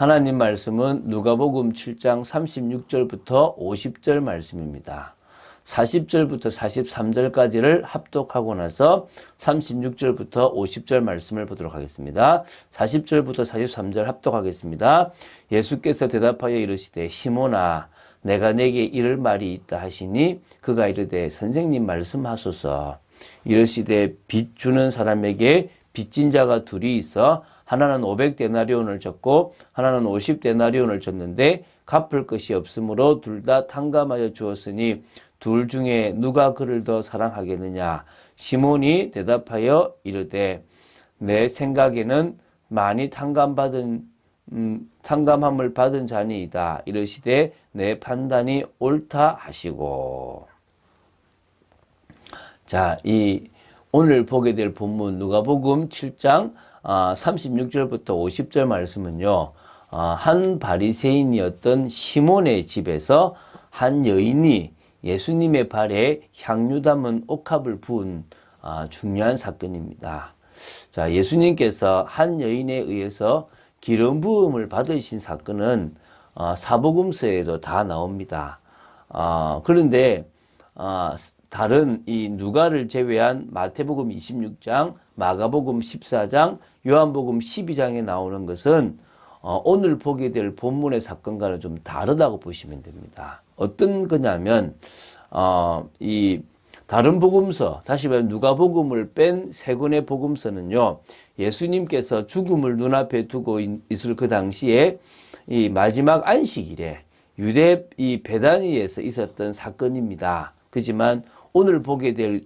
하나님 말씀은 누가복음 7장 36절부터 50절 말씀입니다. 40절부터 43절까지를 합독하고 나서 36절부터 50절 말씀을 보도록 하겠습니다. 40절부터 43절 합독하겠습니다. 예수께서 대답하여 이르시되 시몬아 내가 내게 이를 말이 있다 하시니 그가 이르되 선생님 말씀하소서. 이르시되 빚 주는 사람에게 빚진 자가 둘이 있어 하나는 500데나리온을 졌고 하나는 50데나리온을 졌는데 갚을 것이 없으므로 둘 다 탕감하여 주었으니 둘 중에 누가 그를 더 사랑하겠느냐. 시몬이 대답하여 이르되 내 생각에는 많이 탕감함을 받은 자니이다. 이르시되 내 판단이 옳다 하시고. 자, 오늘 보게 될 본문 누가복음 7장 36절부터 50절 말씀은요. 한 바리새인이었던 시몬의 집에서 한 여인이 예수님의 발에 향유 담은 옥합을 부은 중요한 사건입니다. 자, 예수님께서 한 여인에 의해서 기름 부음을 받으신 사건은 사복음서에도 다 나옵니다. 그런데 다른 이 누가를 제외한 마태복음 26장, 마가복음 14장, 요한복음 12장에 나오는 것은 오늘 보게 될 본문의 사건과는 좀 다르다고 보시면 됩니다. 어떤 거냐면 이 다른 복음서, 다시 말하면 누가복음을 뺀 세 권의 복음서는요, 예수님께서 죽음을 눈앞에 두고 있을 그 당시에 이 마지막 안식일에 유대 이 베다니에서 있었던 사건입니다. 그렇지만 오늘 보게 될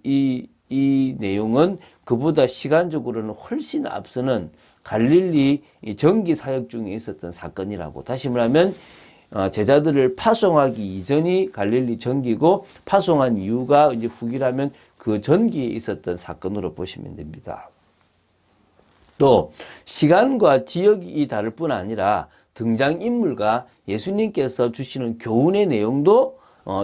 이 내용은 그보다 시간적으로는 훨씬 앞서는 갈릴리 정기 사역 중에 있었던 사건이라고. 다시 말하면 제자들을 파송하기 이전이 갈릴리 전기고 파송한 이유가 이제 후기라면 그 전기에 있었던 사건으로 보시면 됩니다. 또 시간과 지역이 다를 뿐 아니라 등장인물과 예수님께서 주시는 교훈의 내용도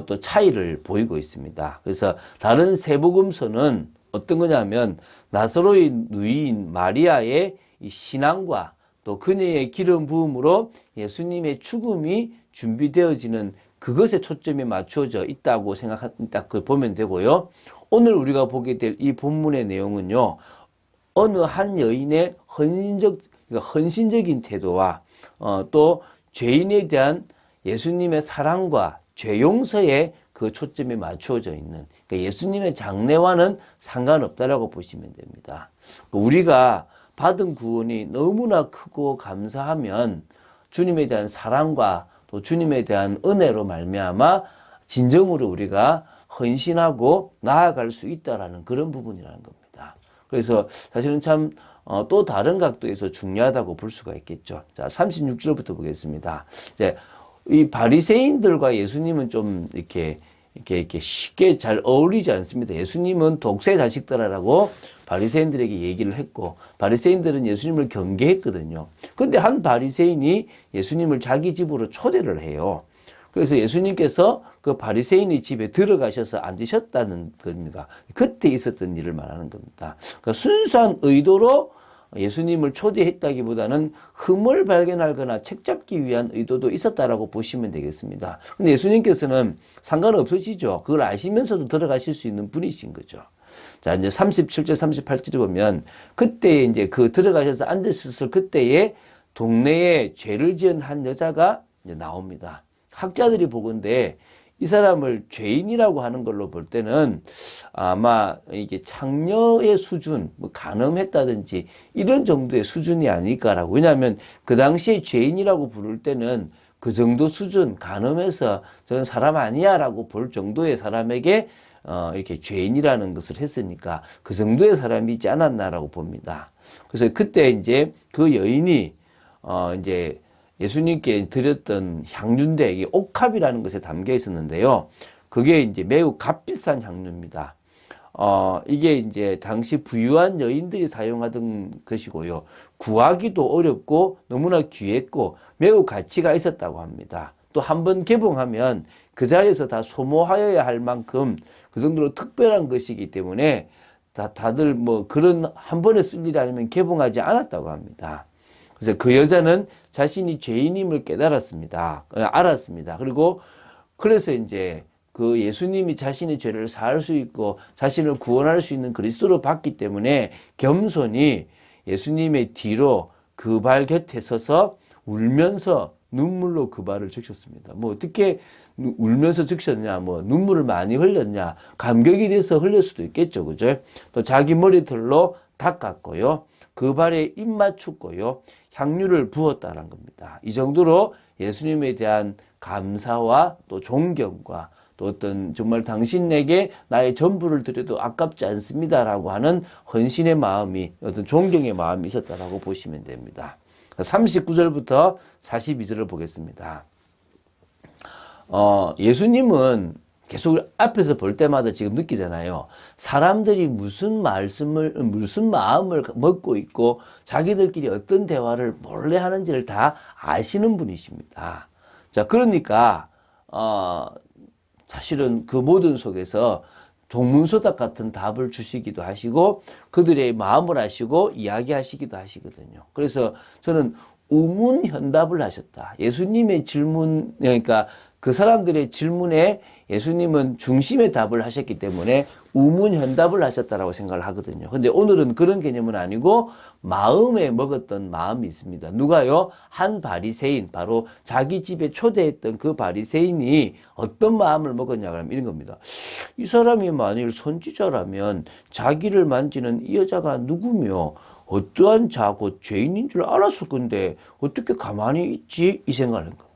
또 차이를 보이고 있습니다. 그래서 다른 세 복음서는 어떤 거냐면 나사로의 누이인 마리아의 이 신앙과 또 그녀의 기름 부음으로 예수님의 죽음이 준비되어지는 그것에 초점이 맞추어져 있다고 딱 보면 되고요. 오늘 우리가 보게 될 이 본문의 내용은요, 어느 한 여인의 헌신적인 태도와 또 죄인에 대한 예수님의 사랑과 죄 용서에 그 초점이 맞추어져 있는, 그러니까 예수님의 장래와는 상관없다라고 보시면 됩니다. 우리가 받은 구원이 너무나 크고 감사하면 주님에 대한 사랑과 또 주님에 대한 은혜로 말미암아 진정으로 우리가 헌신하고 나아갈 수 있다라는 그런 부분이라는 겁니다. 그래서 사실은 참 또 다른 각도에서 중요하다고 볼 수가 있겠죠. 자, 36절부터 보겠습니다. 이제 이 바리새인들과 예수님은 좀 이렇게 쉽게 잘 어울리지 않습니다. 예수님은 독세 자식들아라고 바리새인들에게 얘기를 했고, 바리새인들은 예수님을 경계했거든요. 근데 한 바리새인이 예수님을 자기 집으로 초대를 해요. 그래서 예수님께서 그 바리새인의 집에 들어가셔서 앉으셨다는 겁니다. 그때 있었던 일을 말하는 겁니다. 그러니까 순수한 의도로 예수님을 초대했다기보다는 흠을 발견하거나 책잡기 위한 의도도 있었다라고 보시면 되겠습니다. 근데 예수님께서는 상관없으시죠. 그걸 아시면서도 들어가실 수 있는 분이신 거죠. 자, 이제 37절, 38절을 보면 그때 이제 그 들어가셔서 앉으셨을 그때에 동네에 죄를 지은 한 여자가 이제 나옵니다. 학자들이 보건대 이 사람을 죄인이라고 하는 걸로 볼 때는 아마 이게 창녀의 수준, 뭐 간음했다든지 이런 정도의 수준이 아닐까라고. 왜냐하면 그 당시에 죄인이라고 부를 때는 그 정도 수준, 간음해서 저는 사람 아니야라고 볼 정도의 사람에게 이렇게 죄인이라는 것을 했으니까 그 정도의 사람이지 않았나라고 봅니다. 그래서 그때 이제 그 여인이 이제 예수님께 드렸던 향유인데 이게 옥합이라는 것에 담겨 있었는데요. 그게 이제 매우 값비싼 향유입니다. 이게 이제 당시 부유한 여인들이 사용하던 것이고요. 구하기도 어렵고 너무나 귀했고 매우 가치가 있었다고 합니다. 또 한 번 개봉하면 그 자리에서 다 소모하여야 할 만큼 그 정도로 특별한 것이기 때문에 다들 뭐 그런 한 번에 쓸 일이 아니면 개봉하지 않았다고 합니다. 그래서 그 여자는 자신이 죄인임을 깨달았습니다. 알았습니다. 그리고 그래서 이제 그 예수님이 자신의 죄를 사할 수 있고 자신을 구원할 수 있는 그리스도로 봤기 때문에 겸손히 예수님의 뒤로 그 발 곁에 서서 울면서 눈물로 그 발을 적셨습니다. 뭐 어떻게 울면서 적셨냐, 뭐 눈물을 많이 흘렸냐, 감격이 돼서 흘릴 수도 있겠죠, 그죠? 또 자기 머리털로 닦았고요, 그 발에 입 맞췄고요, 향유를 부었다는 겁니다. 이 정도로 예수님에 대한 감사와 또 존경과 또 어떤 정말 당신에게 나의 전부를 드려도 아깝지 않습니다라고 하는 헌신의 마음이, 어떤 존경의 마음이 있었다라고 보시면 됩니다. 39절부터 42절을 보겠습니다. 예수님은 계속 앞에서 볼 때마다 지금 느끼잖아요. 사람들이 무슨 마음을 먹고 있고 자기들끼리 어떤 대화를 몰래 하는지를 다 아시는 분이십니다. 자, 그러니까 사실은 그 모든 속에서 동문서답 같은 답을 주시기도 하시고 그들의 마음을 아시고 이야기하시기도 하시거든요. 그래서 저는 우문현답을 하셨다. 예수님의 질문, 그러니까 그 사람들의 질문에 예수님은 중심의 답을 하셨기 때문에 우문현답을 하셨다라고 생각을 하거든요. 근데 오늘은 그런 개념은 아니고 마음에 먹었던 마음이 있습니다. 누가요? 한 바리새인, 바로 자기 집에 초대했던 그 바리새인이 어떤 마음을 먹었냐 그러면 이런 겁니다. 이 사람이 만일 선지자라면 자기를 만지는 이 여자가 누구며 어떠한 자고 죄인인 줄 알았을 건데 어떻게 가만히 있지? 이 생각을 한 겁니다.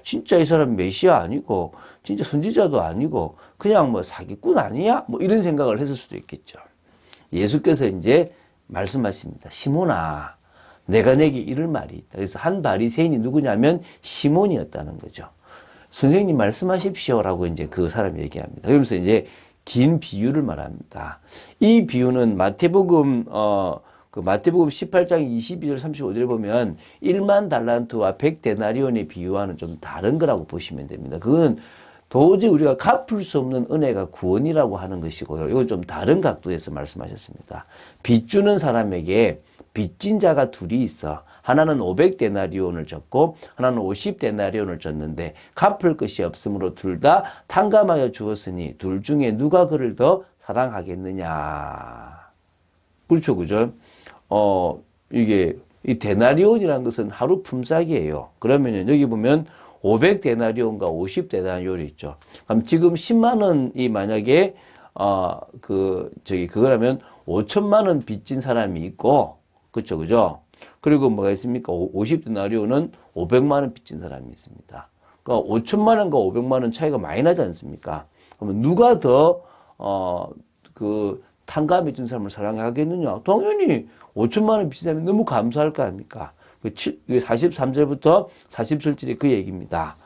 진짜 이 사람 메시아 아니고 진짜 선지자도 아니고 그냥 뭐 사기꾼 아니야? 뭐 이런 생각을 했을 수도 있겠죠. 예수께서 이제 말씀하십니다. 시몬아, 내가 내게 이럴 말이 있다. 그래서 한 바리새인이 누구냐면 시몬이었다는 거죠. 선생님 말씀하십시오라고 이제 그 사람이 얘기합니다. 그러면서 이제 긴 비유를 말합니다. 이 비유는 마태복음 18장 22절 35절에 보면 1만 달란트와 100데나리온의 비유와는 좀 다른 거라고 보시면 됩니다. 그건 도저히 우리가 갚을 수 없는 은혜가 구원이라고 하는 것이고요. 이건 좀 다른 각도에서 말씀하셨습니다. 빚 주는 사람에게 빚진 자가 둘이 있어. 하나는 500데나리온을 줬고 하나는 50데나리온을 줬는데 갚을 것이 없으므로 둘 다 탕감하여 주었으니 둘 중에 누가 그를 더 사랑하겠느냐. 그렇죠, 그죠? 이게 이 데나리온이라는 것은 하루 품삯이에요. 그러면은 여기 보면 500데나리온과 50데나리온이 있죠. 그럼 지금 10만 원이 만약에 그거라면 5천만 원 빚진 사람이 있고, 그렇죠, 그죠? 그리고 뭐가 있습니까? 50데나리온은 500만 원 빚진 사람이 있습니다. 그러니까 5천만 원과 500만 원 차이가 많이 나지 않습니까? 그러면 누가 더 탕감해 준 사람을 사랑하겠느냐? 당연히 5천만 원 빚진 사람이 너무 감사할 거 아닙니까? 43절부터 47절이 그 얘기입니다.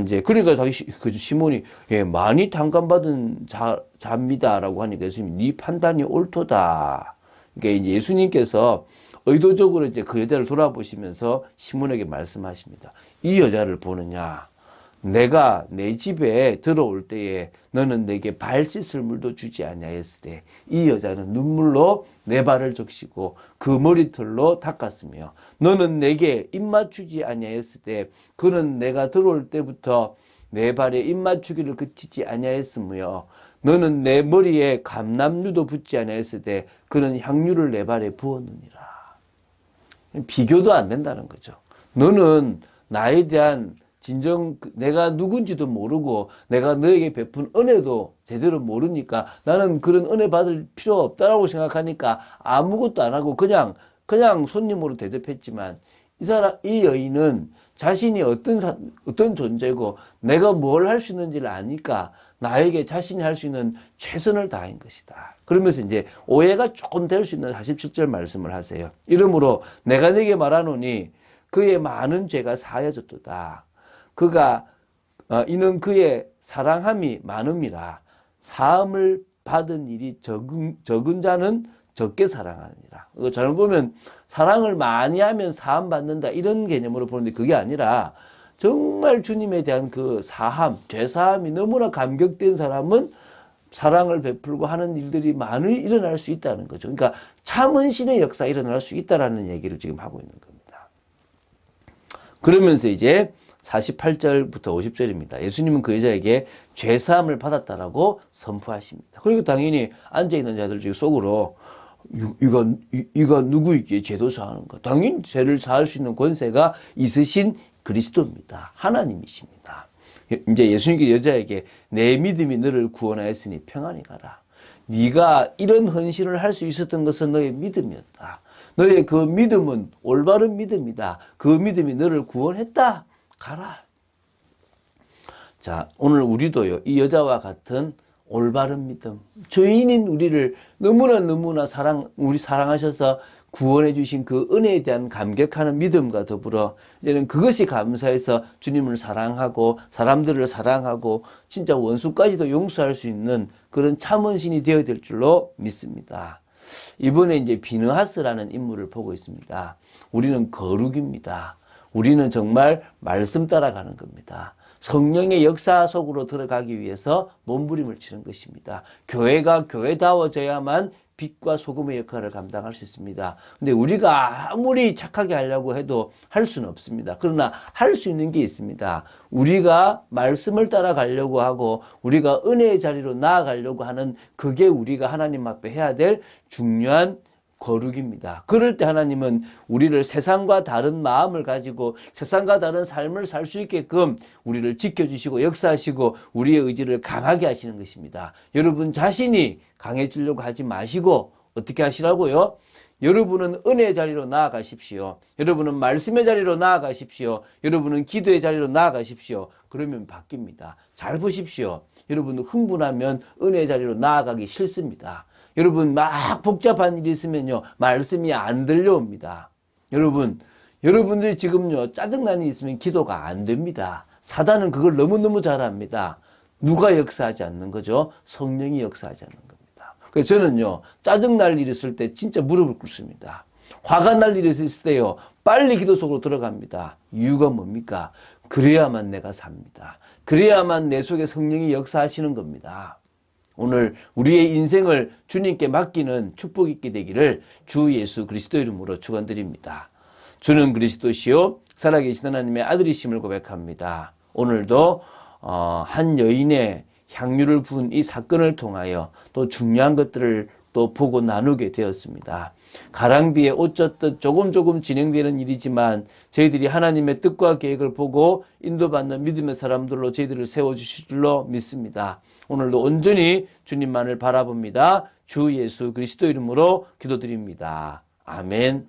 이제, 그러니까 그 시몬이, 예, 많이 탕감받은 자입니다라고 하니까 예수님이 네 판단이 옳도다. 그러니까 이제 예수님께서 의도적으로 이제 그 여자를 돌아보시면서 시몬에게 말씀하십니다. 이 여자를 보느냐? 내가 내 집에 들어올 때에 너는 내게 발 씻을 물도 주지 아니하였을 때 이 여자는 눈물로 내 발을 적시고 그 머리털로 닦았으며 너는 내게 입 맞추지 아니하였을 때 그는 내가 들어올 때부터 내 발에 입 맞추기를 그치지 아니하였으며 너는 내 머리에 감람류도 붓지 아니하였을 때 그는 향유를 내 발에 부었느니라. 비교도 안 된다는 거죠. 너는 나에 대한 진정 내가 누군지도 모르고 내가 너에게 베푼 은혜도 제대로 모르니까 나는 그런 은혜 받을 필요 없다라고 생각하니까 아무것도 안 하고 그냥 손님으로 대접했지만 이 여인은 자신이 어떤 존재고 내가 뭘 할 수 있는지를 아니까 나에게 자신이 할 수 있는 최선을 다한 것이다. 그러면서 이제 오해가 조금 될 수 있는 47절 말씀을 하세요. 이러므로 내가 네게 말하노니 그의 많은 죄가 사하여졌도다. 이는 그의 사랑함이 많음이라. 사함을 받은 일이 적은 자는 적게 사랑하느니라. 잘 보면 사랑을 많이 하면 사함 받는다 이런 개념으로 보는데 그게 아니라 정말 주님에 대한 그 사함, 죄사함이 너무나 감격된 사람은 사랑을 베풀고 하는 일들이 많이 일어날 수 있다는 거죠. 그러니까 참은신의 역사 일어날 수 있다라는 얘기를 지금 하고 있는 겁니다. 그러면서 이제 48절부터 50절입니다. 예수님은 그 여자에게 죄사함을 받았다라고 선포하십니다. 그리고 당연히 앉아있는 자들 중에 속으로 이가 누구이기에 죄도 사하는가? 당연히 죄를 사할 수 있는 권세가 있으신 그리스도입니다. 하나님이십니다. 이제 예수님께 여자에게 내 믿음이 너를 구원하였으니 평안히 가라. 네가 이런 헌신을 할 수 있었던 것은 너의 믿음이었다. 너의 그 믿음은 올바른 믿음이다. 그 믿음이 너를 구원했다. 가라. 자, 오늘 우리도요, 이 여자와 같은 올바른 믿음, 죄인인 우리를 너무나 우리 사랑하셔서 구원해 주신 그 은혜에 대한 감격하는 믿음과 더불어 이제는 그것이 감사해서 주님을 사랑하고 사람들을 사랑하고 진짜 원수까지도 용서할 수 있는 그런 참원신이 되어야 될 줄로 믿습니다. 이번에 이제 비느하스라는 인물을 보고 있습니다. 우리는 거룩입니다. 우리는 정말 말씀 따라가는 겁니다. 성령의 역사 속으로 들어가기 위해서 몸부림을 치는 것입니다. 교회가 교회다워져야만 빛과 소금의 역할을 감당할 수 있습니다. 근데 우리가 아무리 착하게 하려고 해도 할 수는 없습니다. 그러나 할 수 있는 게 있습니다. 우리가 말씀을 따라가려고 하고 우리가 은혜의 자리로 나아가려고 하는 그게 우리가 하나님 앞에 해야 될 중요한 거룩입니다. 그럴 때 하나님은 우리를 세상과 다른 마음을 가지고 세상과 다른 삶을 살 수 있게끔 우리를 지켜주시고 역사하시고 우리의 의지를 강하게 하시는 것입니다. 여러분 자신이 강해지려고 하지 마시고 어떻게 하시라고요? 여러분은 은혜의 자리로 나아가십시오. 여러분은 말씀의 자리로 나아가십시오. 여러분은 기도의 자리로 나아가십시오. 그러면 바뀝니다. 잘 보십시오. 여러분 흥분하면 은혜의 자리로 나아가기 싫습니다. 여러분 막 복잡한 일이 있으면요 말씀이 안 들려옵니다. 여러분들이 지금요 짜증나는 일이 있으면 기도가 안 됩니다. 사단은 그걸 너무너무 잘 압니다. 누가 역사하지 않는 거죠? 성령이 역사하지 않는 겁니다. 그래서 저는요 짜증날 일이 있을 때 진짜 무릎을 꿇습니다. 화가 날 일이 있을 때요 빨리 기도 속으로 들어갑니다. 이유가 뭡니까? 그래야만 내가 삽니다. 그래야만 내 속에 성령이 역사하시는 겁니다. 오늘 우리의 인생을 주님께 맡기는 축복 있게 되기를 주 예수 그리스도 이름으로 축원드립니다. 주는 그리스도시요 살아계신 하나님의 아들이심을 고백합니다. 오늘도 한 여인의 향유를 부은 이 사건을 통하여 또 중요한 것들을 또 보고 나누게 되었습니다. 가랑비에 옷 젖듯 조금 진행되는 일이지만 저희들이 하나님의 뜻과 계획을 보고 인도받는 믿음의 사람들로 저희들을 세워주실 줄로 믿습니다. 오늘도 온전히 주님만을 바라봅니다. 주 예수 그리스도 이름으로 기도드립니다. 아멘.